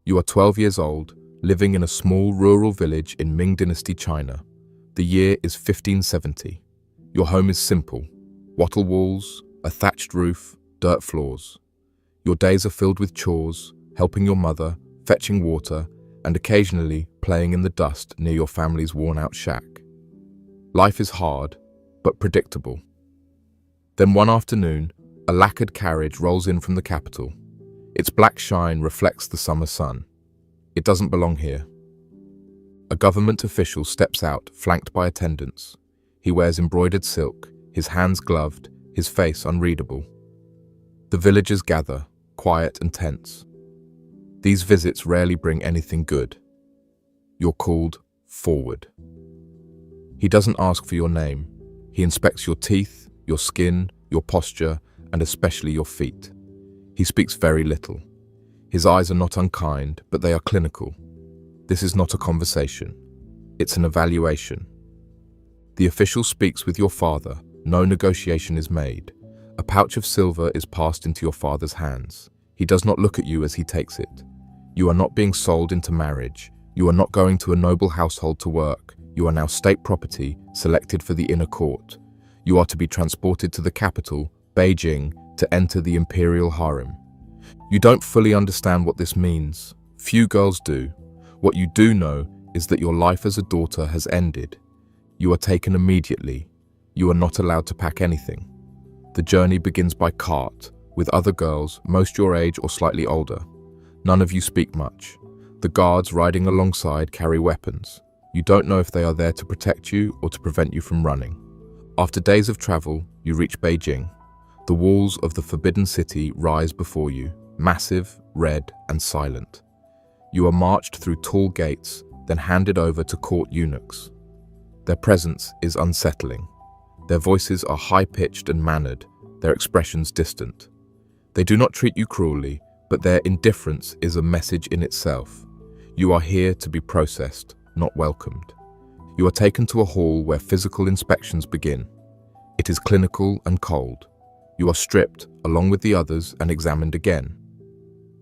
You are 12 years old, living in a small rural village in Ming Dynasty, China. The year is 1570. Your home is simple: wattle walls, a thatched roof, dirt floors. Your days are filled with chores, helping your mother, fetching water, and occasionally playing in the dust near your family's worn-out shack. Life is hard, but predictable. Then one afternoon, a lacquered carriage rolls in from the capital. Its black shine reflects the summer sun. It doesn't belong here. A government official steps out, flanked by attendants. He wears embroidered silk, his hands gloved, his face unreadable. The villagers gather, quiet and tense. These visits rarely bring anything good. You're called forward. He doesn't ask for your name. He inspects your teeth, your skin, your posture, and especially your feet. He speaks very little. His eyes are not unkind, but they are clinical. This is not a conversation. It's an evaluation. The official speaks with your father. No negotiation is made. A pouch of silver is passed into your father's hands. He does not look at you as he takes it. You are not being sold into marriage. You are not going to a noble household to work. You are now state property, selected for the inner court. You are to be transported to the capital, Beijing, to enter the Imperial harem. You don't fully understand what this means. Few girls do. What you do know is that your life as a daughter has ended. You are taken immediately. You are not allowed to pack anything. The journey begins by cart, with other girls, most your age or slightly older. None of you speak much. The guards riding alongside carry weapons. You don't know if they are there to protect you or to prevent you from running. After days of travel, you reach Beijing. The walls of the Forbidden City rise before you, massive, red, and silent. You are marched through tall gates, then handed over to court eunuchs. Their presence is unsettling. Their voices are high-pitched and mannered, their expressions distant. They do not treat you cruelly, but their indifference is a message in itself. You are here to be processed, not welcomed. You are taken to a hall where physical inspections begin. It is clinical and cold. You are stripped, along with the others, and examined again.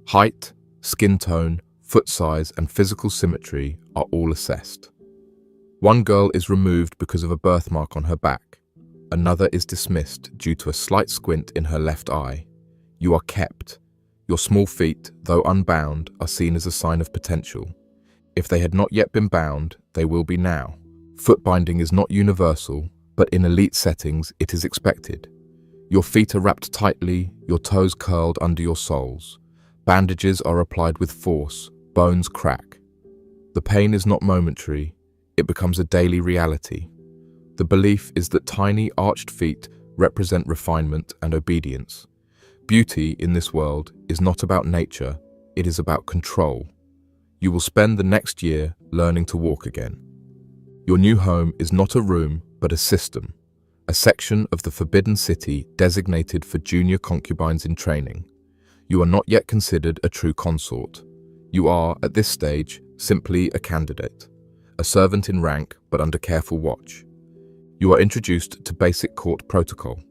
Height, skin tone, foot size, and physical symmetry are all assessed. One girl is removed because of a birthmark on her back. Another is dismissed due to a slight squint in her left eye. You are kept. Your small feet, though unbound, are seen as a sign of potential. If they had not yet been bound, they will be now. Foot binding is not universal, but in elite settings it is expected. Your feet are wrapped tightly, your toes curled under your soles. Bandages are applied with force, bones crack. The pain is not momentary, it becomes a daily reality. The belief is that tiny arched feet represent refinement and obedience. Beauty in this world is not about nature, it is about control. You will spend the next year learning to walk again. Your new home is not a room, but a system, a section of the Forbidden City designated for junior concubines in training. You are not yet considered a true consort. You are, at this stage, simply a candidate, a servant in rank but under careful watch. You are introduced to basic court protocol.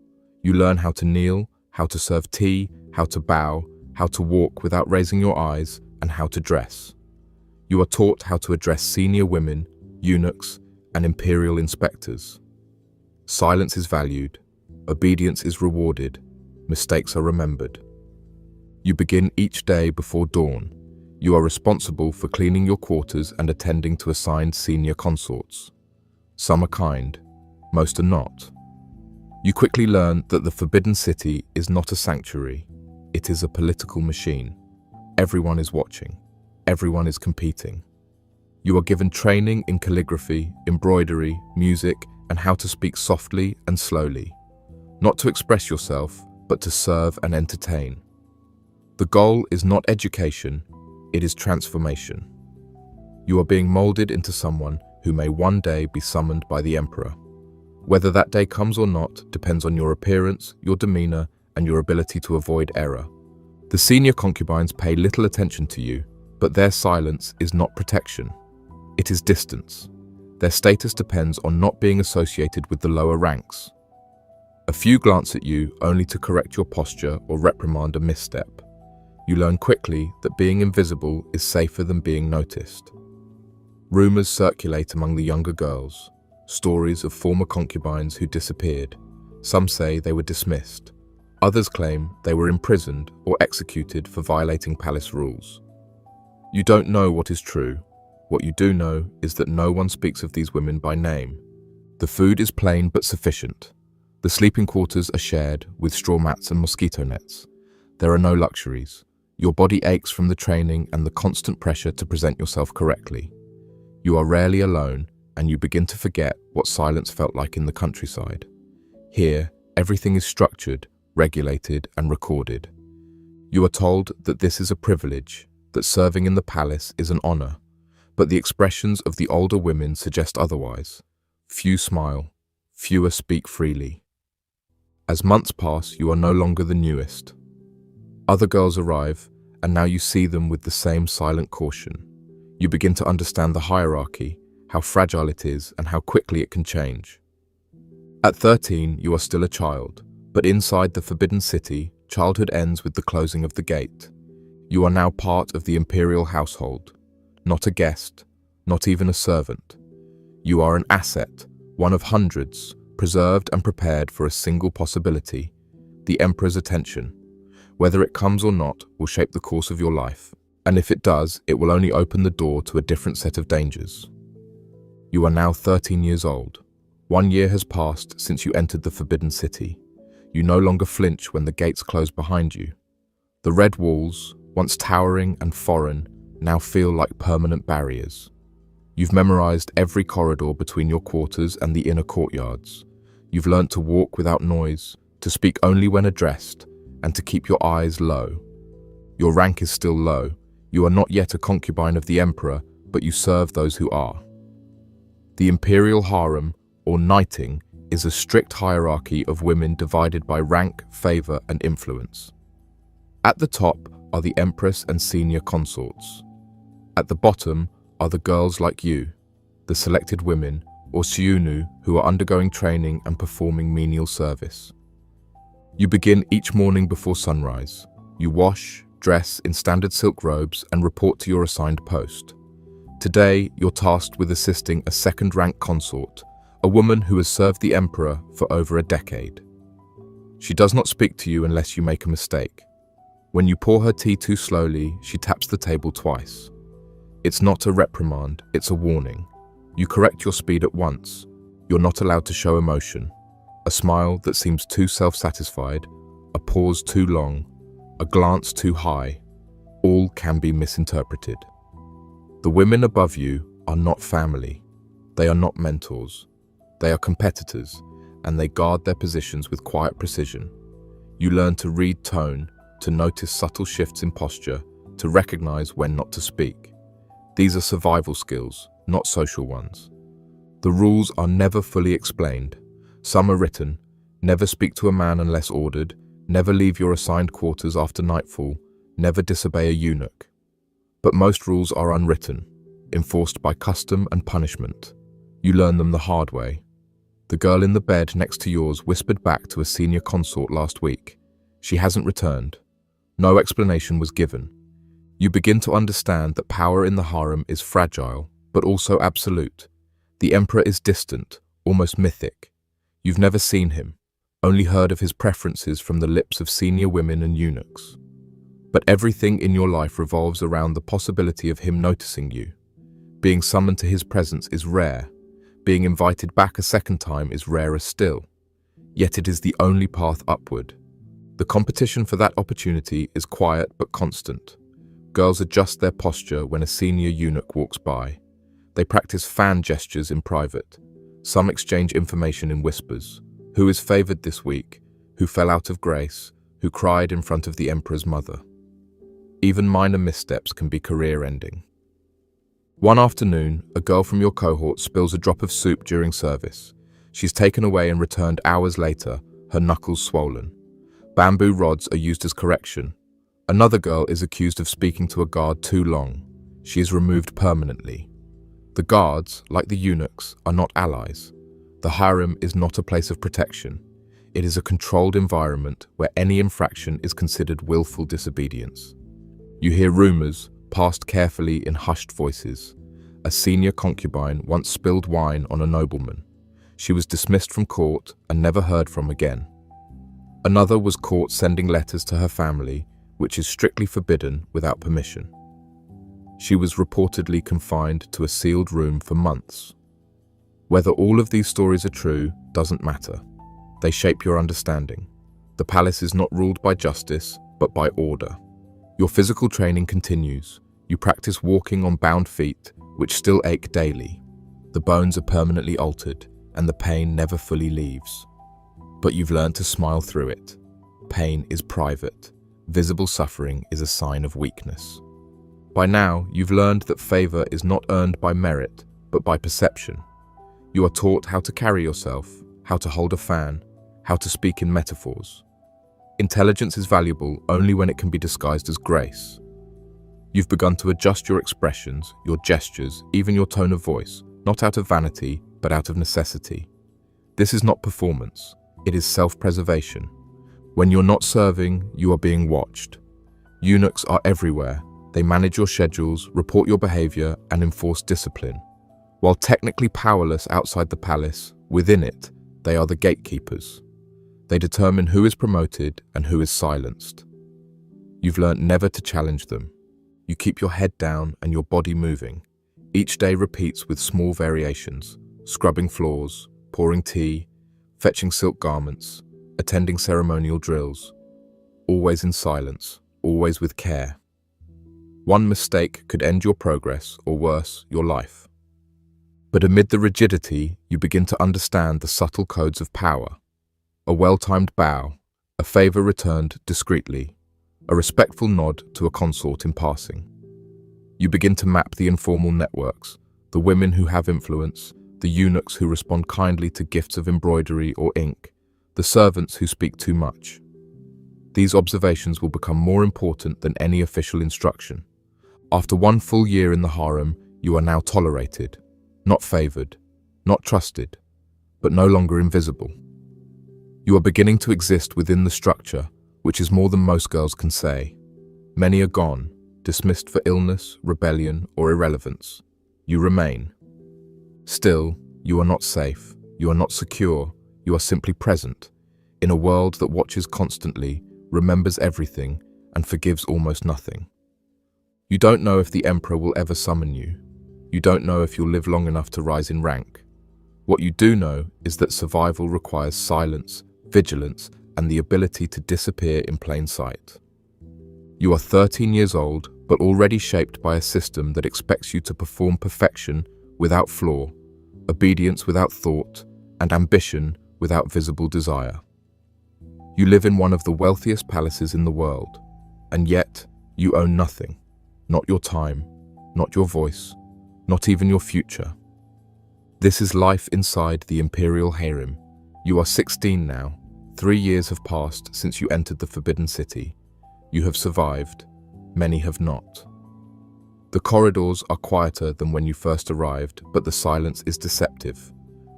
You learn how to kneel, how to serve tea, how to bow, how to walk without raising your eyes, and how to dress. You are taught how to address senior women, eunuchs, and imperial inspectors. Silence is valued, obedience is rewarded, mistakes are remembered. You begin each day before dawn. You are responsible for cleaning your quarters and attending to assigned senior consorts. Some are kind, most are not. You quickly learn that the Forbidden City is not a sanctuary, it is a political machine. Everyone is watching, everyone is competing. You are given training in calligraphy, embroidery, music, and how to speak softly and slowly. Not to express yourself, but to serve and entertain. The goal is not education, it is transformation. You are being molded into someone who may one day be summoned by the Emperor. Whether that day comes or not depends on your appearance, your demeanor, and your ability to avoid error. The senior concubines pay little attention to you, but their silence is not protection. It is distance. Their status depends on not being associated with the lower ranks. A few glance at you only to correct your posture or reprimand a misstep. You learn quickly that being invisible is safer than being noticed. Rumors circulate among the younger girls, stories of former concubines who disappeared. Some say they were dismissed. Others claim they were imprisoned or executed for violating palace rules. You don't know what is true. What you do know is that no one speaks of these women by name. The food is plain but sufficient. The sleeping quarters are shared with straw mats and mosquito nets. There are no luxuries. Your body aches from the training and the constant pressure to present yourself correctly. You are rarely alone, and you begin to forget what silence felt like in the countryside. Here, everything is structured, regulated, and recorded. You are told that this is a privilege, that serving in the palace is an honor, but the expressions of the older women suggest otherwise. Few smile, fewer speak freely. As months pass, you are no longer the newest. Other girls arrive, and now you see them with the same silent caution. You begin to understand the hierarchy, how fragile it is, and how quickly it can change. At 13, you are still a child, but inside the Forbidden City, childhood ends with the closing of the gate. You are now part of the Imperial household, not a guest, not even a servant. You are an asset, one of hundreds, preserved and prepared for a single possibility, the Emperor's attention. Whether it comes or not will shape the course of your life, and if it does, it will only open the door to a different set of dangers. You are now 13 years old. 1 year has passed since you entered the Forbidden City. You no longer flinch when the gates close behind you. The red walls, once towering and foreign, now feel like permanent barriers. You've memorized every corridor between your quarters and the inner courtyards. You've learnt to walk without noise, to speak only when addressed, and to keep your eyes low. Your rank is still low. You are not yet a concubine of the Emperor, but you serve those who are. The Imperial harem, or knighting, is a strict hierarchy of women divided by rank, favor, and influence. At the top are the Empress and senior consorts. At the bottom are the girls like you, the selected women, or Xiunu, who are undergoing training and performing menial service. You begin each morning before sunrise. You wash, dress in standard silk robes, and report to your assigned post. Today, you're tasked with assisting a second-rank consort, a woman who has served the Emperor for over a decade. She does not speak to you unless you make a mistake. When you pour her tea too slowly, she taps the table twice. It's not a reprimand, it's a warning. You correct your speed at once. You're not allowed to show emotion. A smile that seems too self-satisfied, a pause too long, a glance too high, all can be misinterpreted. The women above you are not family. They are not mentors. They are competitors, and they guard their positions with quiet precision. You learn to read tone, to notice subtle shifts in posture, to recognize when not to speak. These are survival skills, not social ones. The rules are never fully explained. Some are written: never speak to a man unless ordered, never leave your assigned quarters after nightfall, never disobey a eunuch. But most rules are unwritten, enforced by custom and punishment. You learn them the hard way. The girl in the bed next to yours whispered back to a senior consort last week. She hasn't returned. No explanation was given. You begin to understand that power in the harem is fragile, but also absolute. The Emperor is distant, almost mythic. You've never seen him, only heard of his preferences from the lips of senior women and eunuchs. But everything in your life revolves around the possibility of him noticing you. Being summoned to his presence is rare. Being invited back a second time is rarer still. Yet it is the only path upward. The competition for that opportunity is quiet but constant. Girls adjust their posture when a senior eunuch walks by. They practice fan gestures in private. Some exchange information in whispers. Who is favored this week? Who fell out of grace? Who cried in front of the Emperor's mother? Even minor missteps can be career-ending. One afternoon, a girl from your cohort spills a drop of soup during service. She's taken away and returned hours later, her knuckles swollen. Bamboo rods are used as correction. Another girl is accused of speaking to a guard too long. She is removed permanently. The guards, like the eunuchs, are not allies. The harem is not a place of protection. It is a controlled environment where any infraction is considered willful disobedience. You hear rumors, passed carefully in hushed voices. A senior concubine once spilled wine on a nobleman. She was dismissed from court and never heard from again. Another was caught sending letters to her family, which is strictly forbidden without permission. She was reportedly confined to a sealed room for months. Whether all of these stories are true doesn't matter. They shape your understanding. The palace is not ruled by justice, but by order. Your physical training continues. You practice walking on bound feet, which still ache daily. The bones are permanently altered, and the pain never fully leaves. But you've learned to smile through it. Pain is private. Visible suffering is a sign of weakness. By now, you've learned that favor is not earned by merit, but by perception. You are taught how to carry yourself, how to hold a fan, how to speak in metaphors. Intelligence is valuable only when it can be disguised as grace. You've begun to adjust your expressions, your gestures, even your tone of voice, not out of vanity, but out of necessity. This is not performance, it is self-preservation. When you're not serving, you are being watched. Eunuchs are everywhere. They manage your schedules, report your behavior, and enforce discipline. While technically powerless outside the palace, within it, they are the gatekeepers. They determine who is promoted and who is silenced. You've learnt never to challenge them. You keep your head down and your body moving. Each day repeats with small variations, scrubbing floors, pouring tea, fetching silk garments, attending ceremonial drills. Always in silence, always with care. One mistake could end your progress, or worse, your life. But amid the rigidity, you begin to understand the subtle codes of power. A well-timed bow, a favor returned discreetly, a respectful nod to a consort in passing. You begin to map the informal networks, the women who have influence, the eunuchs who respond kindly to gifts of embroidery or ink, the servants who speak too much. These observations will become more important than any official instruction. After one full year in the harem, you are now tolerated, not favored, not trusted, but no longer invisible. You are beginning to exist within the structure, which is more than most girls can say. Many are gone, dismissed for illness, rebellion, or irrelevance. You remain. Still, you are not safe, you are not secure, you are simply present, in a world that watches constantly, remembers everything, and forgives almost nothing. You don't know if the Emperor will ever summon you. You don't know if you'll live long enough to rise in rank. What you do know is that survival requires silence, vigilance, and the ability to disappear in plain sight. You are 13 years old, but already shaped by a system that expects you to perform perfection without flaw, obedience without thought, and ambition without visible desire. You live in one of the wealthiest palaces in the world, and yet you own nothing. Not your time, not your voice, not even your future. This is life inside the Imperial harem. You are 16 now. 3 years have passed since you entered the Forbidden City. You have survived. Many have not. The corridors are quieter than when you first arrived, but the silence is deceptive.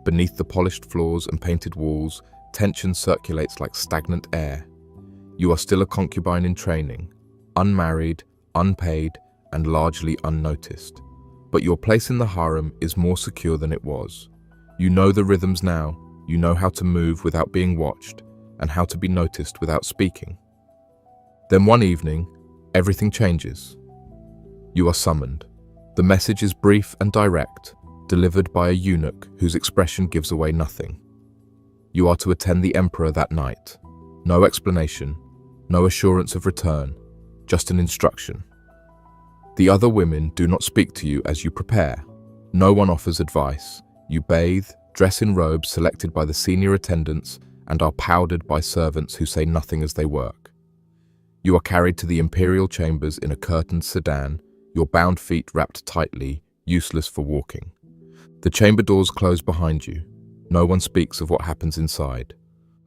Beneath the polished floors and painted walls, tension circulates like stagnant air. You are still a concubine in training, unmarried, unpaid, and largely unnoticed. But your place in the harem is more secure than it was. You know the rhythms now, you know how to move without being watched, and how to be noticed without speaking. Then one evening, everything changes. You are summoned. The message is brief and direct, delivered by a eunuch whose expression gives away nothing. You are to attend the Emperor that night. No explanation, no assurance of return, just an instruction. The other women do not speak to you as you prepare. No one offers advice. You bathe, dress in robes selected by the senior attendants, and are powdered by servants who say nothing as they work. You are carried to the Imperial chambers in a curtained sedan, your bound feet wrapped tightly, useless for walking. The chamber doors close behind you. No one speaks of what happens inside.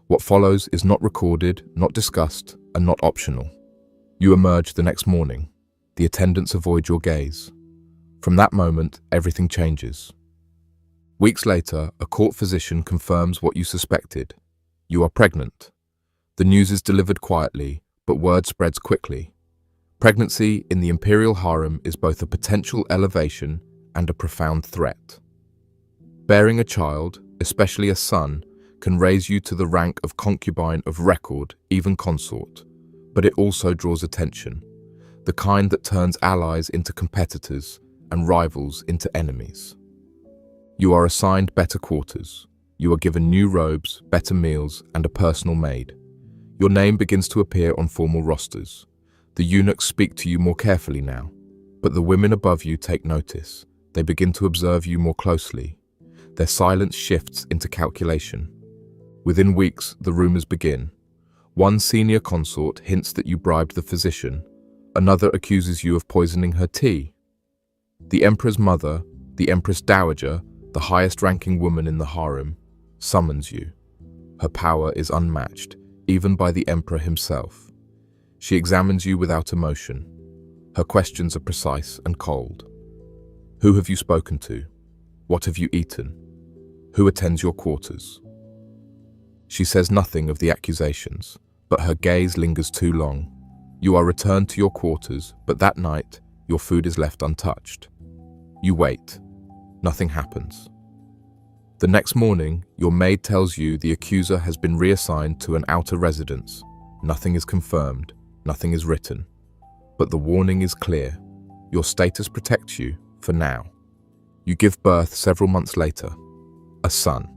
What follows is not recorded, not discussed, and not optional. You emerge the next morning. The attendants avoid your gaze. From that moment, everything changes. Weeks later, a court physician confirms what you suspected. You are pregnant. The news is delivered quietly, but word spreads quickly. Pregnancy in the Imperial harem is both a potential elevation and a profound threat. Bearing a child, especially a son, can raise you to the rank of concubine of record, even consort, but it also draws attention, the kind that turns allies into competitors and rivals into enemies. You are assigned better quarters. You are given new robes, better meals, and a personal maid. Your name begins to appear on formal rosters. The eunuchs speak to you more carefully now, but the women above you take notice. They begin to observe you more closely. Their silence shifts into calculation. Within weeks, the rumors begin. One senior consort hints that you bribed the physician. Another accuses you of poisoning her tea. The emperor's mother, the empress dowager, the highest-ranking woman in the harem, summons you. Her power is unmatched, even by the emperor himself. She examines you without emotion. Her questions are precise and cold. Who have you spoken to? What have you eaten? Who attends your quarters? She says nothing of the accusations, but her gaze lingers too long. You are returned to your quarters, but that night, your food is left untouched. You wait. Nothing happens. The next morning, your maid tells you the accuser has been reassigned to an outer residence. Nothing is confirmed, nothing is written. But the warning is clear. Your status protects you, for now. You give birth several months later. A son.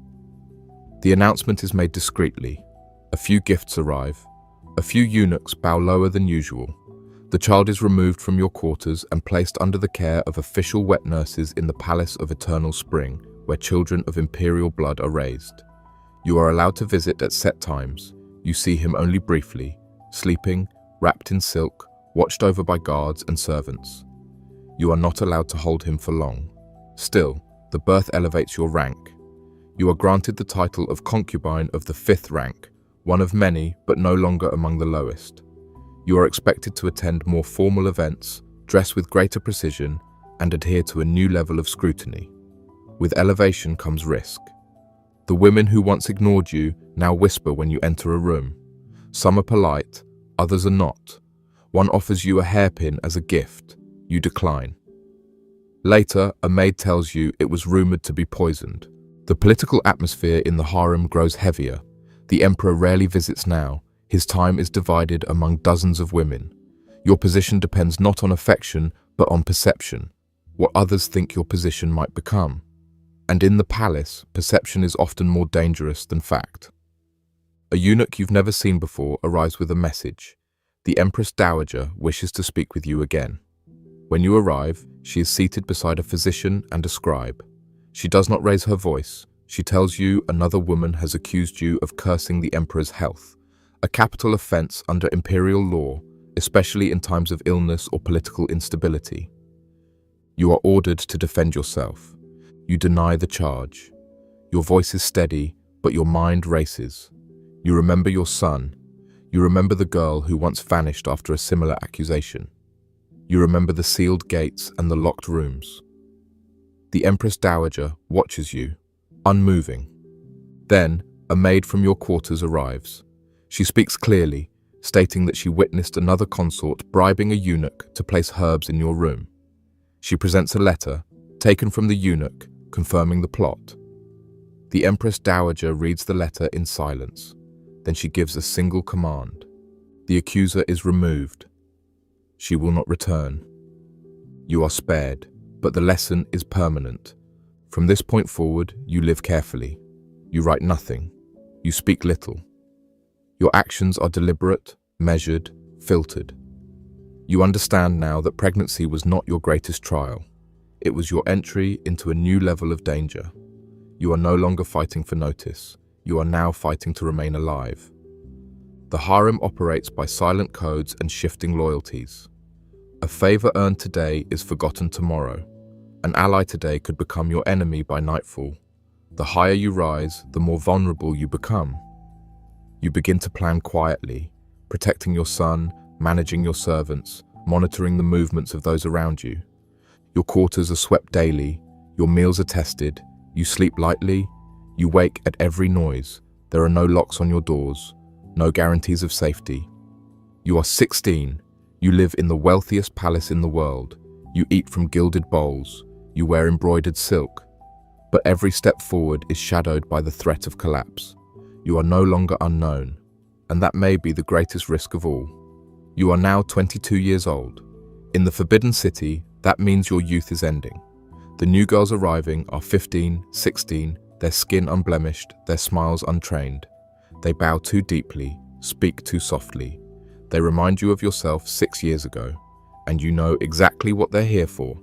The announcement is made discreetly. A few gifts arrive. A few eunuchs bow lower than usual. The child is removed from your quarters and placed under the care of official wet nurses in the Palace of Eternal Spring, where children of imperial blood are raised. You are allowed to visit at set times. You see him only briefly, sleeping, wrapped in silk, watched over by guards and servants. You are not allowed to hold him for long. Still, the birth elevates your rank. You are granted the title of concubine of the 5th rank, one of many, but no longer among the lowest. You are expected to attend more formal events, dress with greater precision, and adhere to a new level of scrutiny. With elevation comes risk. The women who once ignored you now whisper when you enter a room. Some are polite, others are not. One offers you a hairpin as a gift. You decline. Later, a maid tells you it was rumored to be poisoned. The political atmosphere in the harem grows heavier. The emperor rarely visits now. His time is divided among dozens of women. Your position depends not on affection, but on perception, what others think your position might become. And in the palace, perception is often more dangerous than fact. A eunuch you've never seen before arrives with a message. The Empress Dowager wishes to speak with you again. When you arrive, she is seated beside a physician and a scribe. She does not raise her voice. She tells you another woman has accused you of cursing the emperor's health, a capital offense under imperial law, especially in times of illness or political instability. You are ordered to defend yourself. You deny the charge. Your voice is steady, but your mind races. You remember your son. You remember the girl who once vanished after a similar accusation. You remember the sealed gates and the locked rooms. The Empress Dowager watches you, unmoving. Then, a maid from your quarters arrives. She speaks clearly, stating that she witnessed another consort bribing a eunuch to place herbs in your room. She presents a letter, taken from the eunuch, confirming the plot. The Empress Dowager reads the letter in silence. Then she gives a single command. The accuser is removed. She will not return. You are spared, but the lesson is permanent. From this point forward, you live carefully. You write nothing. You speak little. Your actions are deliberate, measured, filtered. You understand now that pregnancy was not your greatest trial. It was your entry into a new level of danger. You are no longer fighting for notice. You are now fighting to remain alive. The harem operates by silent codes and shifting loyalties. A favor earned today is forgotten tomorrow. An ally today could become your enemy by nightfall. The higher you rise, the more vulnerable you become. You begin to plan quietly, protecting your son, managing your servants, monitoring the movements of those around you. Your quarters are swept daily, your meals are tested, you sleep lightly, you wake at every noise. There are no locks on your doors, no guarantees of safety. You are 16. You live in the wealthiest palace in the world. You eat from gilded bowls. You wear embroidered silk. But every step forward is shadowed by the threat of collapse. You are no longer unknown, and that may be the greatest risk of all. You are now 22 years old. In the Forbidden City, that means your youth is ending. The new girls arriving are 15, 16, their skin unblemished, their smiles untrained. They bow too deeply, speak too softly. They remind you of yourself 6 years ago, and you know exactly what they're here for.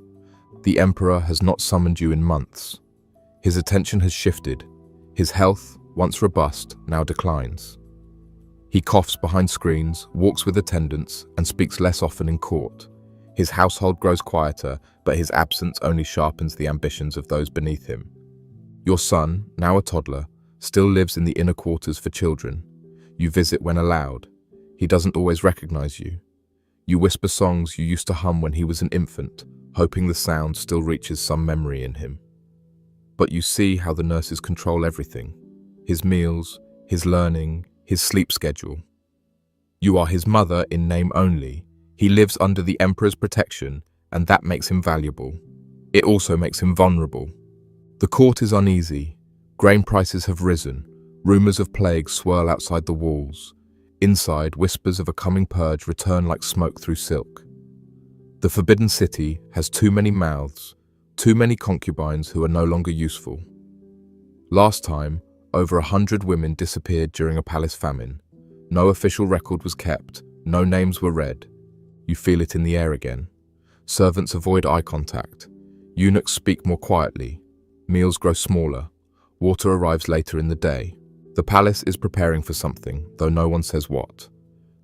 The Emperor has not summoned you in months. His attention has shifted. His health, once robust, now declines. He coughs behind screens, walks with attendants, and speaks less often in court. His household grows quieter, but his absence only sharpens the ambitions of those beneath him. Your son, now a toddler, still lives in the inner quarters for children. You visit when allowed. He doesn't always recognize you. You whisper songs you used to hum when he was an infant, hoping the sound still reaches some memory in him. But you see how the nurses control everything: his meals, his learning, his sleep schedule. You are his mother in name only. He lives under the Emperor's protection, and that makes him valuable. It also makes him vulnerable. The court is uneasy. Grain prices have risen. Rumors of plague swirl outside the walls. Inside, whispers of a coming purge return like smoke through silk. The Forbidden City has too many mouths, too many concubines who are no longer useful. Last time, over 100 women disappeared during a palace famine. No official record was kept, no names were read. You feel it in the air again. Servants avoid eye contact. Eunuchs speak more quietly. Meals grow smaller. Water arrives later in the day. The palace is preparing for something, though no one says what.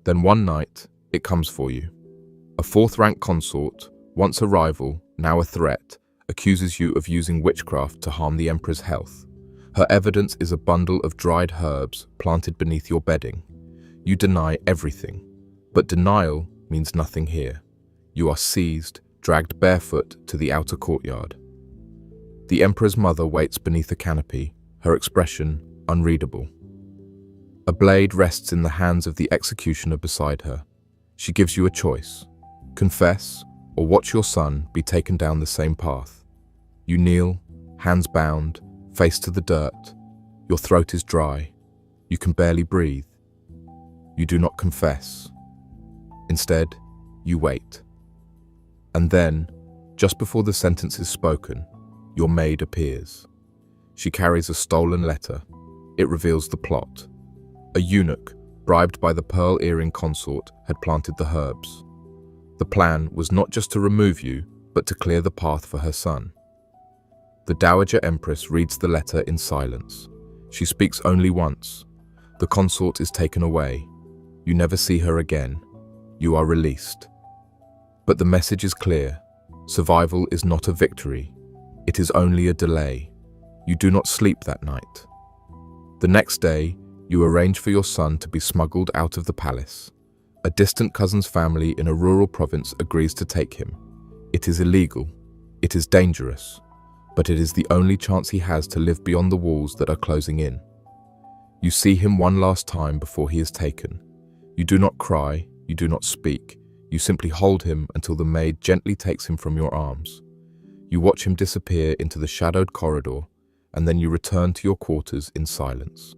Then one night, it comes for you. A fourth-rank consort, once a rival, now a threat, accuses you of using witchcraft to harm the Emperor's health. Her evidence is a bundle of dried herbs planted beneath your bedding. You deny everything, but denial means nothing here. You are seized, dragged barefoot to the outer courtyard. The Emperor's mother waits beneath a canopy, her expression unreadable. A blade rests in the hands of the executioner beside her. She gives you a choice: confess, or watch your son be taken down the same path. You kneel, hands bound, face to the dirt. Your throat is dry. You can barely breathe. You do not confess. Instead, you wait. And then, just before the sentence is spoken, your maid appears. She carries a stolen letter. It reveals the plot. A eunuch, bribed by the pearl earring consort, had planted the herbs. The plan was not just to remove you, but to clear the path for her son. The Dowager Empress reads the letter in silence. She speaks only once. The consort is taken away. You never see her again. You are released. But the message is clear. Survival is not a victory. It is only a delay. You do not sleep that night. The next day, you arrange for your son to be smuggled out of the palace. A distant cousin's family in a rural province agrees to take him. It is illegal. It is dangerous. But it is the only chance he has to live beyond the walls that are closing in. You see him one last time before he is taken. You do not cry. You do not speak. You simply hold him until the maid gently takes him from your arms. You watch him disappear into the shadowed corridor, and then you return to your quarters in silence.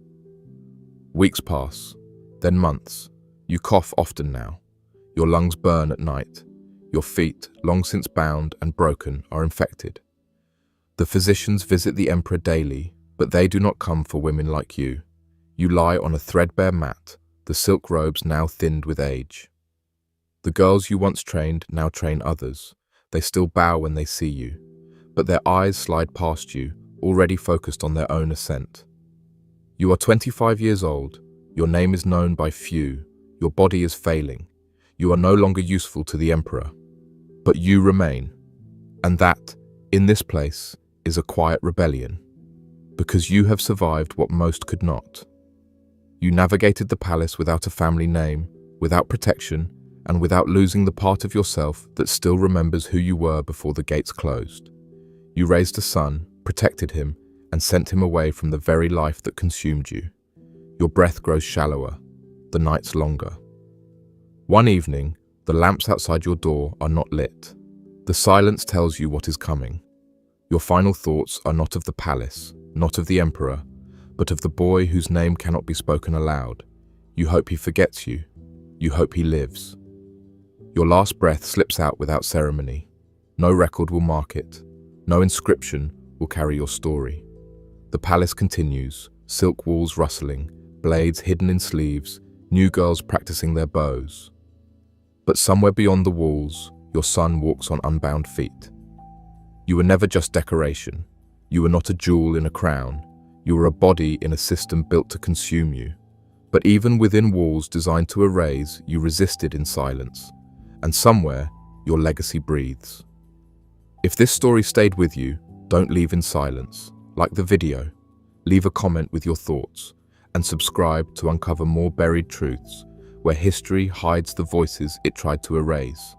Weeks pass, then months. You cough often now. Your lungs burn at night. Your feet, long since bound and broken, are infected. The physicians visit the Emperor daily, but they do not come for women like you. You lie on a threadbare mat, the silk robes now thinned with age. The girls you once trained now train others. They still bow when they see you, but their eyes slide past you, already focused on their own ascent. You are 25 years old. Your name is known by few. Your body is failing. You are no longer useful to the Emperor. But you remain. And that, in this place, is a quiet rebellion. Because you have survived what most could not. You navigated the palace without a family name, without protection, and without losing the part of yourself that still remembers who you were before the gates closed. You raised a son, protected him, and sent him away from the very life that consumed you. Your breath grows shallower, the nights longer. One evening, The lamps outside your door are not lit. The silence tells you what is coming. Your final thoughts are not of the palace, not of the emperor, but of the boy whose name cannot be spoken aloud. You hope he forgets you. You hope he lives. Your last breath slips out without ceremony. No record will mark it. No inscription will carry your story. The palace continues, silk walls rustling, blades hidden in sleeves, new girls practicing their bows. But somewhere beyond the walls, your son walks on unbound feet. You were never just decoration. You were not a jewel in a crown. You were a body in a system built to consume you. But even within walls designed to erase, you resisted in silence. And somewhere, your legacy breathes. If this story stayed with you, don't leave in silence. Like the video, leave a comment with your thoughts, and subscribe to uncover more buried truths where history hides the voices it tried to erase.